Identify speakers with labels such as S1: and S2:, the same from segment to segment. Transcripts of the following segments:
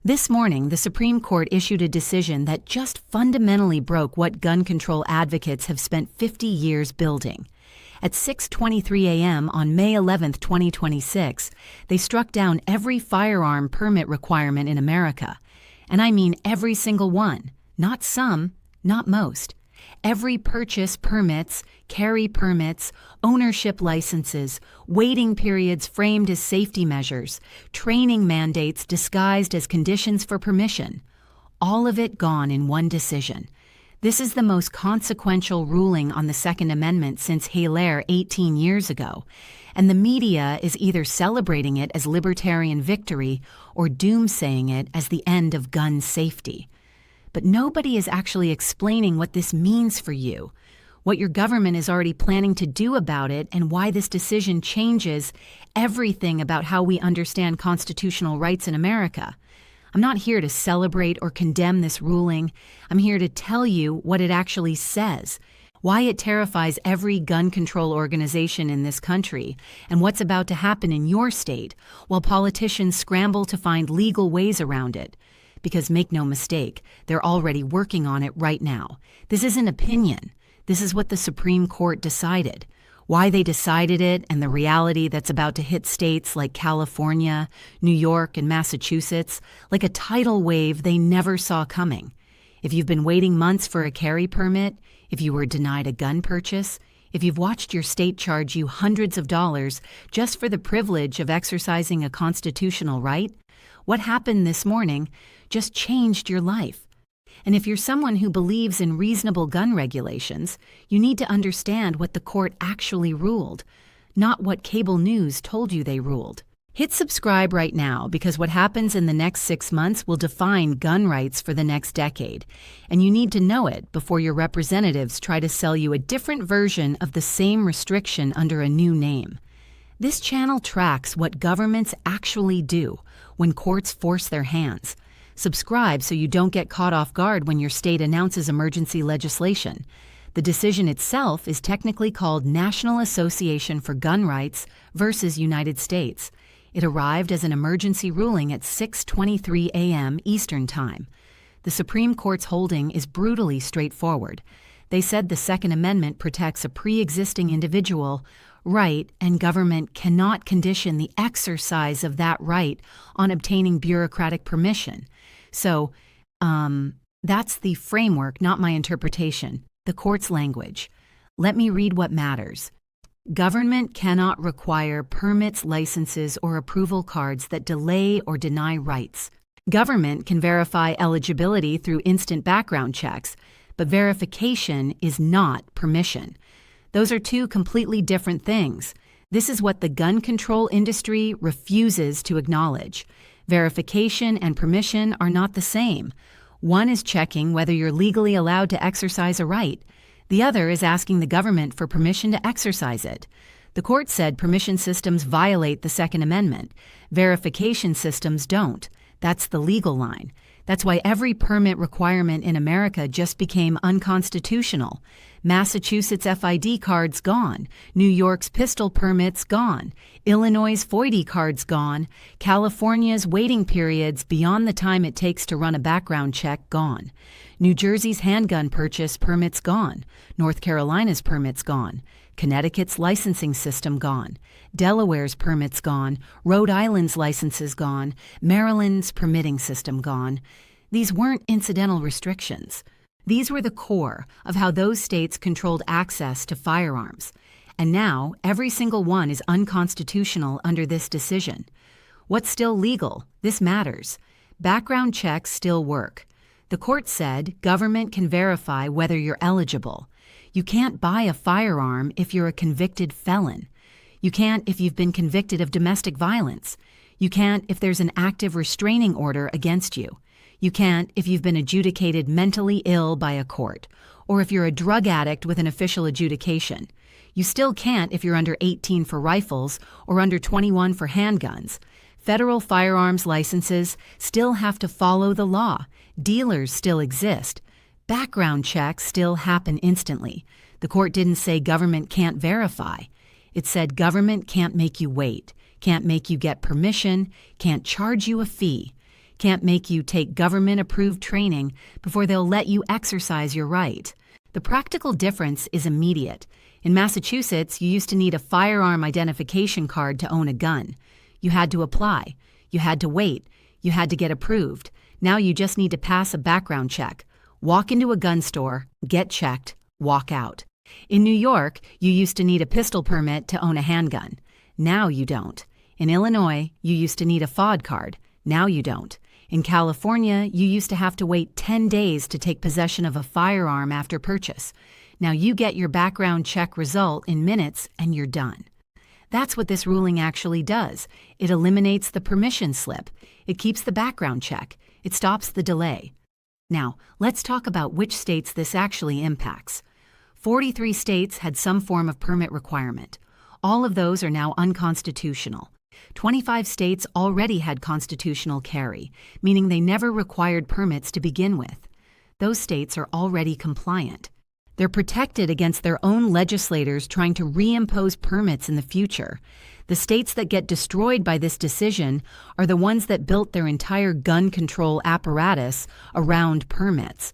S1: This morning, the Supreme Court issued a decision that just fundamentally broke what gun control advocates have spent 50 years building. At 6:23 a.m. on May 11, 2026, they struck down every firearm permit requirement in America. And I mean every single one, not some, not most. Every purchase permits, carry permits, ownership licenses, waiting periods framed as safety measures, training mandates disguised as conditions for permission. All of it gone in one decision. This is the most consequential ruling on the Second Amendment since Hilaire 18 years ago, and the media is either celebrating it as libertarian victory or doomsaying it as the end of gun safety. But nobody is actually explaining what this means for you, what your government is already planning to do about it, and why this decision changes everything about how we understand constitutional rights in America. I'm not here to celebrate or condemn this ruling. I'm here to tell you what it actually says, why it terrifies every gun control organization in this country, and what's about to happen in your state, while politicians scramble to find legal ways around it. Because make no mistake, they're already working on it right now. This isn't opinion. This is what the Supreme Court decided. Why they decided it and the reality that's about to hit states like California, New York, and Massachusetts like a tidal wave they never saw coming. If you've been waiting months for a carry permit, if you were denied a gun purchase, if you've watched your state charge you hundreds of dollars just for the privilege of exercising a constitutional right, what happened this morning just changed your life. And if you're someone who believes in reasonable gun regulations, you need to understand what the court actually ruled, not what cable news told you they ruled. Hit subscribe right now because what happens in the next 6 months will define gun rights for the next decade, and you need to know it before your representatives try to sell you a different version of the same restriction under a new name. This channel tracks what governments actually do when courts force their hands. Subscribe so you don't get caught off guard when your state announces emergency legislation. The decision itself is technically called National Association for Gun Rights versus United States. It arrived as an emergency ruling at 6:23 a.m. Eastern Time. The Supreme Court's holding is brutally straightforward. They said the Second Amendment protects a pre-existing individual right, and government cannot condition the exercise of that right on obtaining bureaucratic permission. So, that's the framework, not my interpretation, the court's language. Let me read what matters. Government cannot require permits, licenses, or approval cards that delay or deny rights. Government can verify eligibility through instant background checks, but verification is not permission. Those are two completely different things. This is what the gun control industry refuses to acknowledge. Verification and permission are not the same. One is checking whether you're legally allowed to exercise a right. The other is asking the government for permission to exercise it. The court said permission systems violate the Second Amendment. Verification systems don't. That's the legal line. That's why every permit requirement in America just became unconstitutional. Massachusetts FID cards gone. New York's pistol permits gone. Illinois' FOID cards gone. California's waiting periods beyond the time it takes to run a background check gone. New Jersey's handgun purchase permits gone. North Carolina's permits gone. Connecticut's licensing system gone. Delaware's permits gone. Rhode Island's licenses gone. Maryland's permitting system gone. These weren't incidental restrictions. These were the core of how those states controlled access to firearms. And now, every single one is unconstitutional under this decision. What's still legal? This matters. Background checks still work. The court said government can verify whether you're eligible. You can't buy a firearm if you're a convicted felon. You can't if you've been convicted of domestic violence. You can't if there's an active restraining order against you. You can't if you've been adjudicated mentally ill by a court, or if you're a drug addict with an official adjudication. You still can't if you're under 18 for rifles or under 21 for handguns. Federal firearms licenses still have to follow the law. Dealers still exist. Background checks still happen instantly. The court didn't say government can't verify. It said government can't make you wait, can't make you get permission, can't charge you a fee, can't make you take government-approved training before they'll let you exercise your right. The practical difference is immediate. In Massachusetts, you used to need a firearm identification card to own a gun. You had to apply. You had to wait. You had to get approved. Now you just need to pass a background check. Walk into a gun store, get checked, walk out. In New York, you used to need a pistol permit to own a handgun. Now you don't. In Illinois, you used to need a FOD card. Now you don't. In California, you used to have to wait 10 days to take possession of a firearm after purchase. Now you get your background check result in minutes and you're done. That's what this ruling actually does. It eliminates the permission slip. It keeps the background check. It stops the delay. Now, let's talk about which states this actually impacts. 43 states had some form of permit requirement. All of those are now unconstitutional. 25 states already had constitutional carry, meaning they never required permits to begin with. Those states are already compliant. They're protected against their own legislators trying to reimpose permits in the future. The states that get destroyed by this decision are the ones that built their entire gun control apparatus around permits.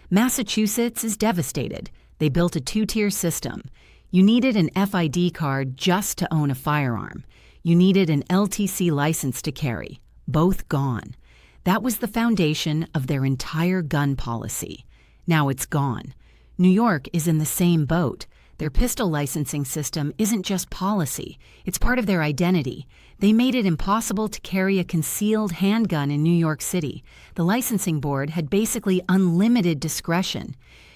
S1: Massachusetts is devastated. They built a two-tier system. You needed an FID card just to own a firearm. You needed an LTC license to carry. Both gone. That was the foundation of their entire gun policy. Now it's gone. New York is in the same boat. Their pistol licensing system isn't just policy, it's part of their identity. They made it impossible to carry a concealed handgun in New York City. The licensing board had basically unlimited discretion.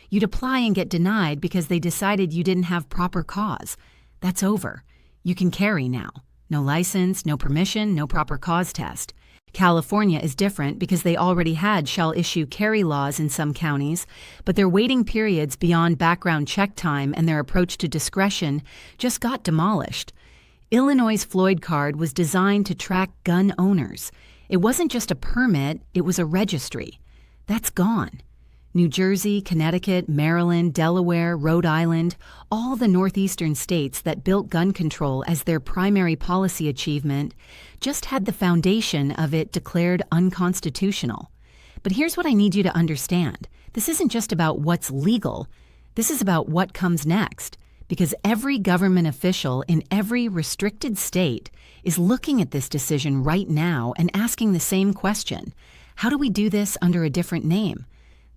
S1: You'd apply and get denied because they decided you didn't have proper cause. That's over. You can carry now. No license, no permission, no proper cause test. California is different because they already had shall-issue carry laws in some counties, but their waiting periods beyond background check time and their approach to discretion just got demolished. Illinois' Floyd card was designed to track gun owners. It wasn't just a permit, it was a registry. That's gone. New Jersey, Connecticut, Maryland, Delaware, Rhode Island, all the northeastern states that built gun control as their primary policy achievement just had the foundation of it declared unconstitutional. But here's what I need you to understand. This isn't just about what's legal. This is about what comes next. Because every government official in every restricted state is looking at this decision right now and asking the same question. How do we do this under a different name?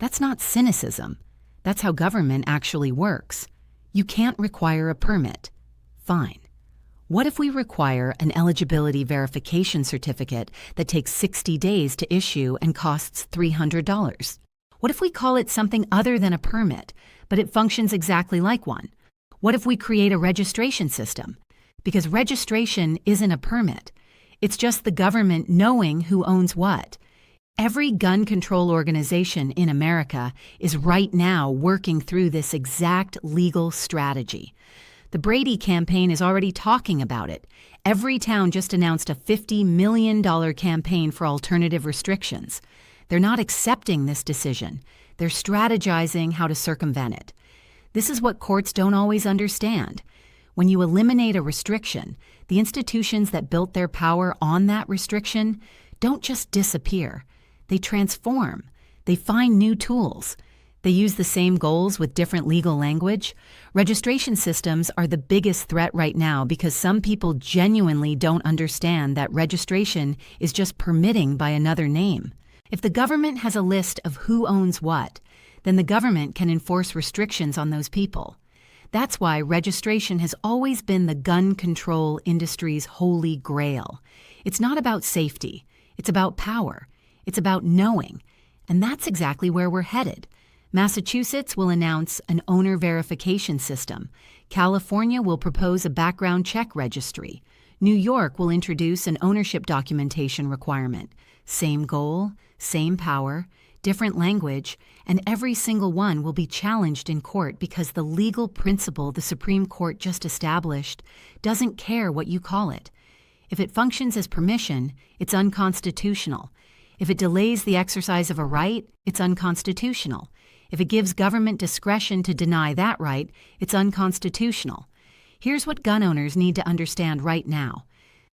S1: That's not cynicism. That's how government actually works. You can't require a permit. Fine. What if we require an eligibility verification certificate that takes 60 days to issue and costs $300? What if we call it something other than a permit, but it functions exactly like one? What if we create a registration system? Because registration isn't a permit. It's just the government knowing who owns what. Every gun control organization in America is right now working through this exact legal strategy. The Brady campaign is already talking about it. Every town just announced a $50 million campaign for alternative restrictions. They're not accepting this decision. They're strategizing how to circumvent it. This is what courts don't always understand. When you eliminate a restriction, the institutions that built their power on that restriction don't just disappear. They transform. They find new tools. They use the same goals with different legal language. Registration systems are the biggest threat right now because some people genuinely don't understand that registration is just permitting by another name. If the government has a list of who owns what, then the government can enforce restrictions on those people. That's why registration has always been the gun control industry's holy grail. It's not about safety. It's about power. It's about knowing. And that's exactly where we're headed. Massachusetts will announce an owner verification system. California will propose a background check registry. New York will introduce an ownership documentation requirement. Same goal, same power, different language, and every single one will be challenged in court because the legal principle the Supreme Court just established doesn't care what you call it. If it functions as permission, it's unconstitutional. If it delays the exercise of a right, it's unconstitutional. If it gives government discretion to deny that right, it's unconstitutional. Here's what gun owners need to understand right now.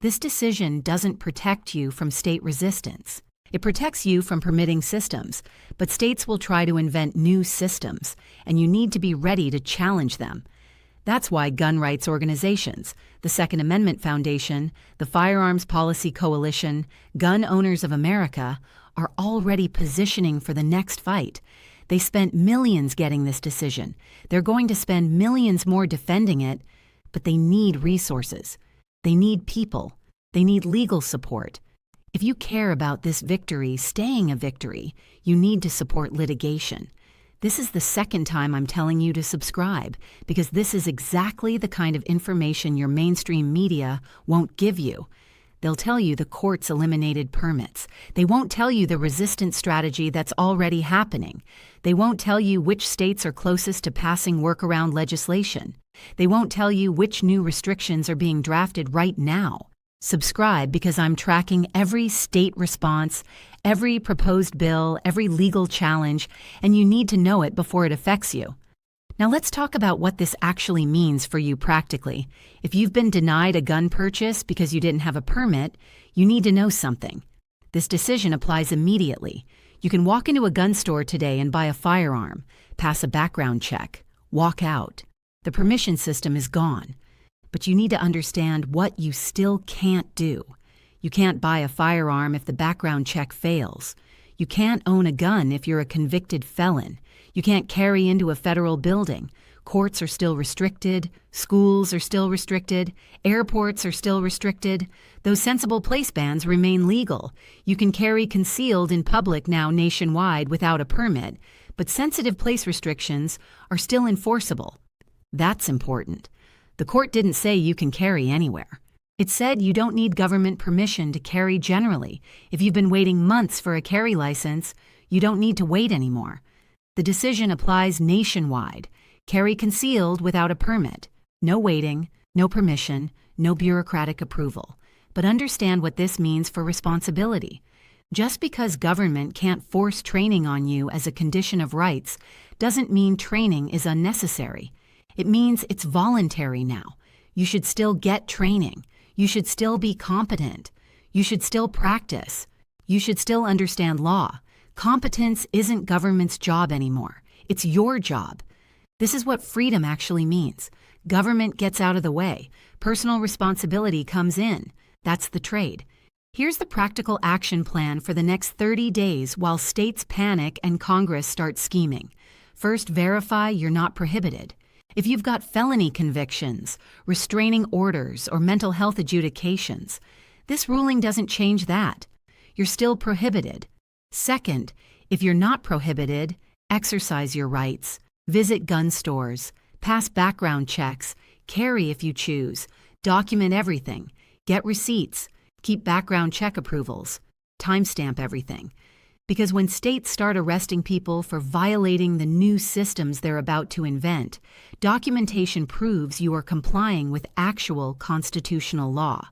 S1: This decision doesn't protect you from state resistance. It protects you from permitting systems, but states will try to invent new systems, and you need to be ready to challenge them. That's why gun rights organizations, the Second Amendment Foundation, the Firearms Policy Coalition, Gun Owners of America, are already positioning for the next fight. They spent millions getting this decision. They're going to spend millions more defending it, but they need resources. They need people. They need legal support. If you care about this victory staying a victory, you need to support litigation. This is the second time I'm telling you to subscribe, because this is exactly the kind of information your mainstream media won't give you. They'll tell you the courts eliminated permits. They won't tell you the resistance strategy that's already happening. They won't tell you which states are closest to passing workaround legislation. They won't tell you which new restrictions are being drafted right now. Subscribe because I'm tracking every state response, every proposed bill, every legal challenge, and you need to know it before it affects you. Now let's talk about what this actually means for you practically. If you've been denied a gun purchase because you didn't have a permit, you need to know something. This decision applies immediately. You can walk into a gun store today and buy a firearm, pass a background check, walk out. The permission system is gone. But you need to understand what you still can't do. You can't buy a firearm if the background check fails. You can't own a gun if you're a convicted felon. You can't carry into a federal building. Courts are still restricted. Schools are still restricted. Airports are still restricted. Those sensible place bans remain legal. You can carry concealed in public now nationwide without a permit, but sensitive place restrictions are still enforceable. That's important. The court didn't say you can carry anywhere. It said you don't need government permission to carry generally. If you've been waiting months for a carry license, you don't need to wait anymore. The decision applies nationwide. Carry concealed without a permit. No waiting, no permission, no bureaucratic approval. But understand what this means for responsibility. Just because government can't force training on you as a condition of rights doesn't mean training is unnecessary. It means it's voluntary now. You should still get training. You should still be competent. You should still practice. You should still understand law. Competence isn't government's job anymore. It's your job. This is what freedom actually means. Government gets out of the way. Personal responsibility comes in. That's the trade. Here's the practical action plan for the next 30 days while states panic and Congress starts scheming. First, verify you're not prohibited. If you've got felony convictions, restraining orders, or mental health adjudications, this ruling doesn't change that. You're still prohibited. Second, if you're not prohibited, exercise your rights, visit gun stores, pass background checks, carry if you choose, document everything, get receipts, keep background check approvals, timestamp everything. Because when states start arresting people for violating the new systems they're about to invent, documentation proves you are complying with actual constitutional law.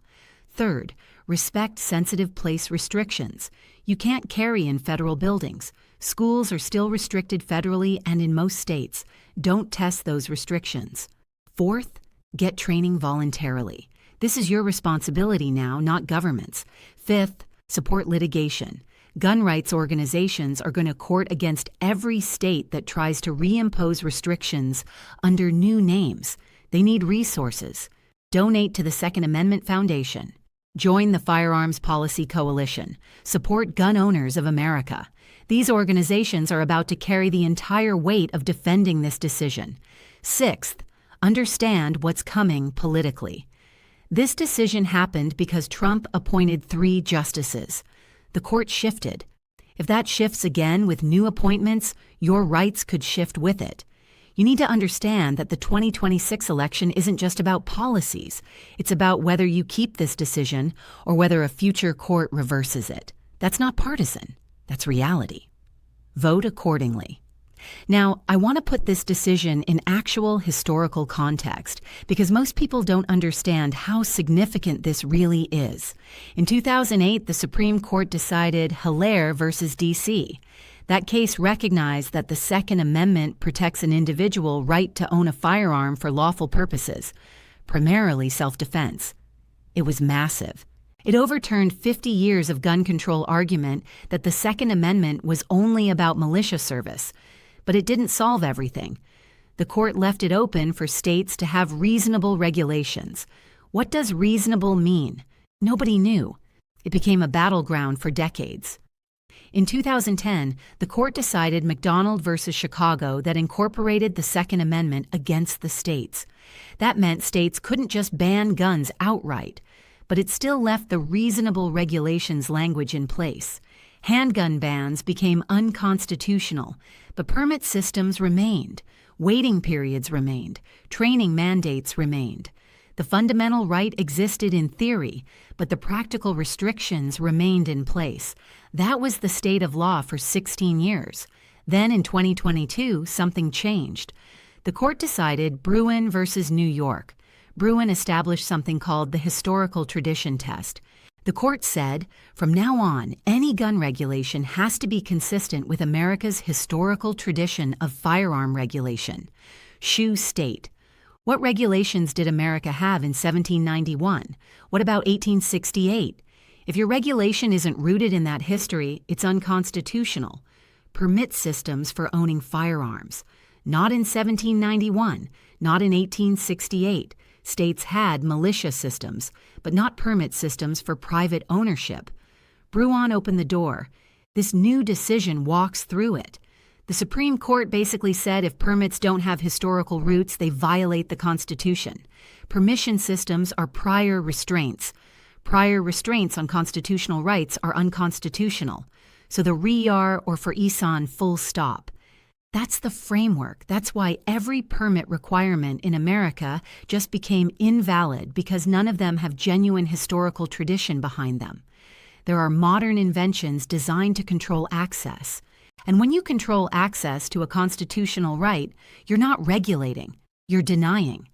S1: Third, respect sensitive place restrictions. You can't carry in federal buildings. Schools are still restricted federally and in most states. Don't test those restrictions. Fourth, get training voluntarily. This is your responsibility now, not government's. Fifth, support litigation. Gun rights organizations are going to court against every state that tries to reimpose restrictions under new names. They need resources. Donate to the Second Amendment Foundation. Join the Firearms Policy Coalition. Support Gun Owners of America. These organizations are about to carry the entire weight of defending this decision. Sixth, understand what's coming politically. This decision happened because Trump appointed 3 justices. The court shifted. If that shifts again with new appointments, your rights could shift with it. You need to understand that the 2026 election isn't just about policies. It's about whether you keep this decision or whether a future court reverses it. That's not partisan. That's reality. Vote accordingly. Now, I want to put this decision in actual historical context because most people don't understand how significant this really is. In 2008, the Supreme Court decided Hilaire versus D.C. That case recognized that the Second Amendment protects an individual right to own a firearm for lawful purposes, primarily self-defense. It was massive. It overturned 50 years of gun control argument that the Second Amendment was only about militia service, but it didn't solve everything. The court left it open for states to have reasonable regulations. What does reasonable mean? Nobody knew. It became a battleground for decades. In 2010, the court decided McDonald versus Chicago that incorporated the Second Amendment against the states. That meant states couldn't just ban guns outright, but it still left the reasonable regulations language in place. Handgun bans became unconstitutional, but permit systems remained. Waiting periods remained. Training mandates remained. The fundamental right existed in theory, but the practical restrictions remained in place. That was the state of law for 16 years. Then in 2022, something changed. The court decided Bruin versus New York. Bruin established something called the historical tradition test. The court said, from now on, any gun regulation has to be consistent with America's historical tradition of firearm regulation. Shoe state. What regulations did America have in 1791? What about 1868? If your regulation isn't rooted in that history, it's unconstitutional. Permit systems for owning firearms. Not in 1791, not in 1868. States had militia systems, but not permit systems for private ownership. Bruin opened the door. This new decision walks through it. The Supreme Court basically said if permits don't have historical roots, they violate the Constitution. Permission systems are prior restraints. Prior restraints on constitutional rights are unconstitutional. So the REAR or for ESON full stop. That's the framework. That's why every permit requirement in America just became invalid because none of them have genuine historical tradition behind them. There are modern inventions designed to control access. And when you control access to a constitutional right, you're not regulating, you're denying.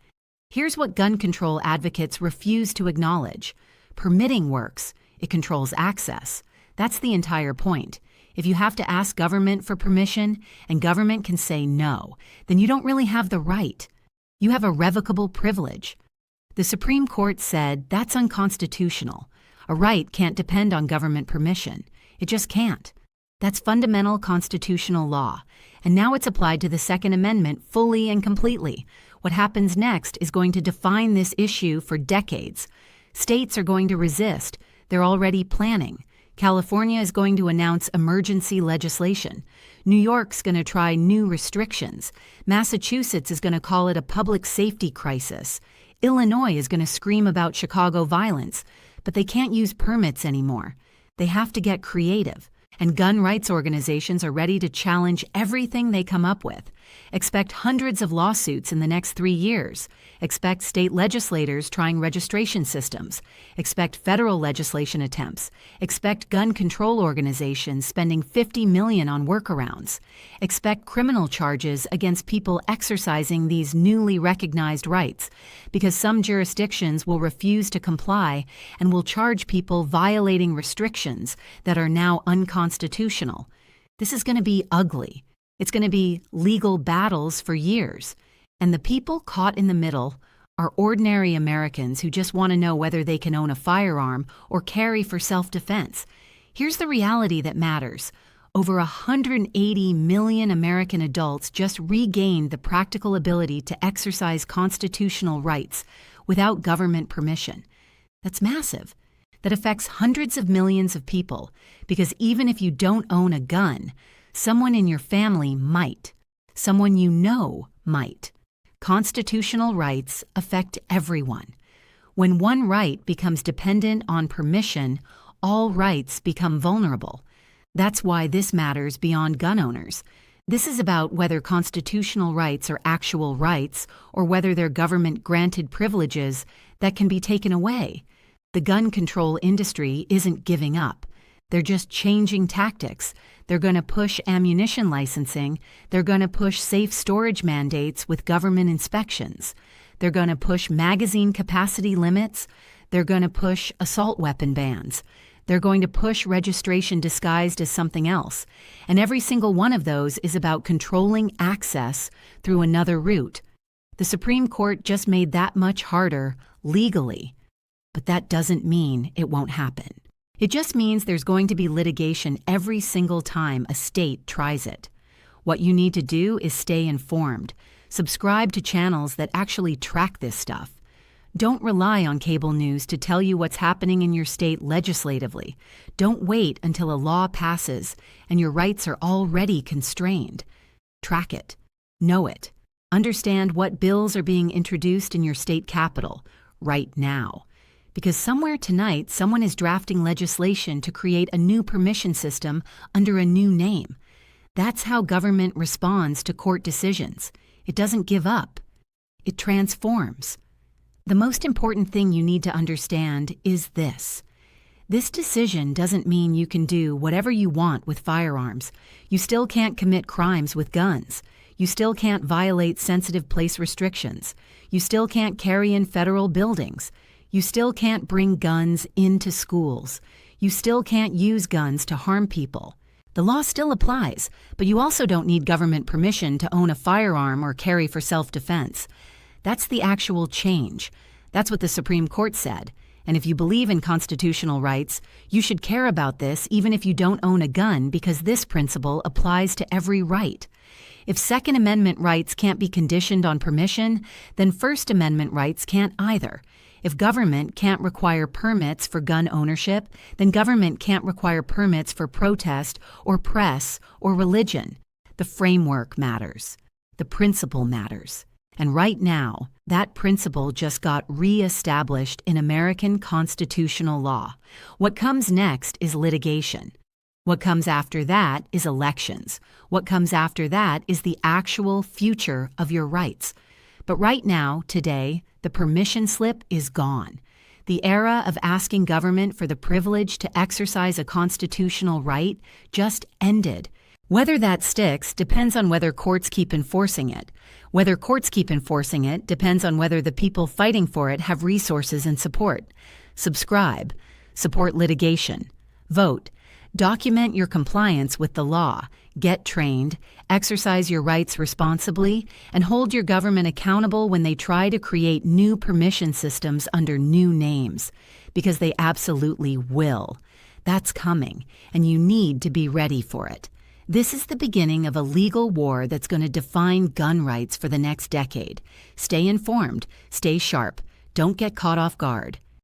S1: Here's what gun control advocates refuse to acknowledge. Permitting works. It controls access. That's the entire point. If you have to ask government for permission and government can say no, then you don't really have the right. You have a revocable privilege. The Supreme Court said that's unconstitutional. A right can't depend on government permission. It just can't. That's fundamental constitutional law. And now it's applied to the Second Amendment fully and completely. What happens next is going to define this issue for decades. States are going to resist. They're already planning. California is going to announce emergency legislation. New York's going to try new restrictions. Massachusetts is going to call it a public safety crisis. Illinois is going to scream about Chicago violence, but they can't use permits anymore. They have to get creative. And gun rights organizations are ready to challenge everything they come up with. Expect hundreds of lawsuits in the next 3 years. Expect state legislators trying registration systems. Expect federal legislation attempts. Expect gun control organizations spending $50 million on workarounds. Expect criminal charges against people exercising these newly recognized rights, because some jurisdictions will refuse to comply and will charge people violating restrictions that are now unconstitutional. This is going to be ugly. It's going to be legal battles for years. And the people caught in the middle are ordinary Americans who just want to know whether they can own a firearm or carry for self-defense. Here's the reality that matters. Over 180 million American adults just regained the practical ability to exercise constitutional rights without government permission. That's massive. That affects hundreds of millions of people, because even if you don't own a gun, someone in your family might. Someone you know might. Constitutional rights affect everyone. When one right becomes dependent on permission, all rights become vulnerable. That's why this matters beyond gun owners. This is about whether constitutional rights are actual rights or whether they're government-granted privileges that can be taken away. The gun control industry isn't giving up. They're just changing tactics. They're going to push ammunition licensing. They're going to push safe storage mandates with government inspections. They're going to push magazine capacity limits. They're going to push assault weapon bans. They're going to push registration disguised as something else. And every single one of those is about controlling access through another route. The Supreme Court just made that much harder legally. but that doesn't mean it won't happen. It just means there's going to be litigation every single time a state tries it. What you need to do is stay informed. Subscribe to channels that actually track this stuff. Don't rely on cable news to tell you what's happening in your state legislatively. Don't wait until a law passes and your rights are already constrained. Track it. Know it. Understand what bills are being introduced in your state capitol right now. Because somewhere tonight, someone is drafting legislation to create a new permission system under a new name. That's how government responds to court decisions. It doesn't give up. It transforms. The most important thing you need to understand is this. This decision doesn't mean you can do whatever you want with firearms. You still can't commit crimes with guns. You still can't violate sensitive place restrictions. You still can't carry in federal buildings. You still can't bring guns into schools. You still can't use guns to harm people. The law still applies, but you also don't need government permission to own a firearm or carry for self-defense. That's the actual change. That's what the Supreme Court said. And if you believe in constitutional rights, you should care about this even if you don't own a gun, because this principle applies to every right. If Second Amendment rights can't be conditioned on permission, then First Amendment rights can't either. If government can't require permits for gun ownership, then government can't require permits for protest or press or religion. The framework matters. The principle matters. And right now, that principle just got re-established in American constitutional law. What comes next is litigation. What comes after that is elections. What comes after that is the actual future of your rights. But right now, today, the permission slip is gone. The era of asking government for the privilege to exercise a constitutional right just ended. Whether that sticks depends on whether courts keep enforcing it. Whether courts keep enforcing it depends on whether the people fighting for it have resources and support. Subscribe. Support litigation. Vote. Document your compliance with the law. Get trained, exercise your rights responsibly, and hold your government accountable when they try to create new permission systems under new names. Because they absolutely will. That's coming, and you need to be ready for it. This is the beginning of a legal war that's going to define gun rights for the next decade. Stay informed, stay sharp, don't get caught off guard.